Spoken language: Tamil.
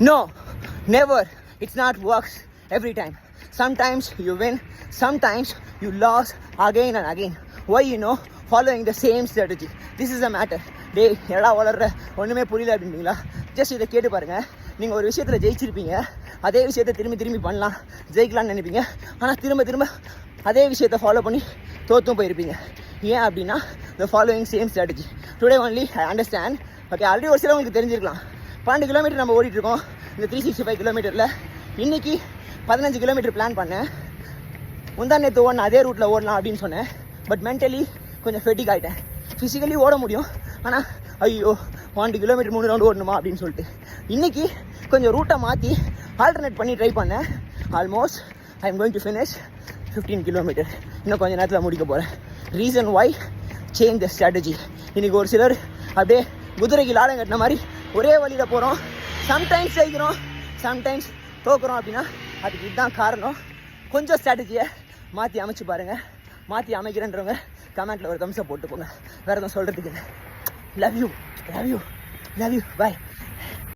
No, never. It's not works every time. Sometimes you win, sometimes you lose again and again. Why? Following the same strategy. This is the matter. டேய் எடா வளர்ற ஒன்றுமே புரியல அப்படின்றீங்களா? ஜஸ்ட் இதை கேட்டு பாருங்கள். நீங்கள் ஒரு விஷயத்தில் ஜெயிச்சிருப்பீங்க, அதே விஷயத்தை திரும்பி பண்ணலாம், ஜெயிக்கலாம்னு நினைப்பீங்க. ஆனால் திரும்ப அதே விஷயத்தை ஃபாலோ பண்ணி தோற்றும் போயிருப்பீங்க. ஏன் அப்படின்னா the following same strategy. Today only I understand. Okay, already ஒரு சில உங்களுக்கு தெரிஞ்சிருக்கலாம். 12 கிலோமீட்டர் நம்ம ஓடிட்டுருக்கோம் இந்த 365 கிலோமீட்டரில். இன்றைக்கி 15 கிலோமீட்டர் பிளான் பண்ணேன். முந்தா நேற்று ஓடணும் அதே ரூட்டில் ஓடலாம் அப்படின்னு சொன்னேன். பட் மென்டலி கொஞ்சம் ஃபெட்டிக் ஆகிட்டேன். ஃபிசிக்கலி ஓட முடியும், ஆனால் ஐயோ 12 கிலோமீட்டர் 3 ரவுண்டு ஓடணுமா அப்படின்னு சொல்லிட்டு இன்றைக்கி கொஞ்சம் ரூட்டை மாற்றி ஆல்டர்னேட் பண்ணி ட்ரை பண்ணேன். Almost I am going to finish 15 kilometre. இன்னும் கொஞ்சம் நேரத்தில் முடிக்க போகிறேன். Reason why change the strategy. இன்றைக்கி ஒரு சிலர் அப்படியே குதிரைக்கு லாடம் கட்டின மாதிரி ஒரே வழியில் போகிறோம். சம்டைம்ஸ் ஜெயிக்கிறோம், சம்டைம்ஸ் தோக்குறோம். அப்படின்னா அதுக்கு இதுதான் காரணம். கொஞ்சம் ஸ்ட்ராட்டஜியை மாற்றி அமைச்சு பாருங்கள். மாற்றி அமைக்கிறேன்றவங்க கமெண்ட்டில் ஒரு தம்ஸை போட்டு போங்க. வேறு எதுவும் சொல்கிறதுக்கு இல்லை. Love you, bye.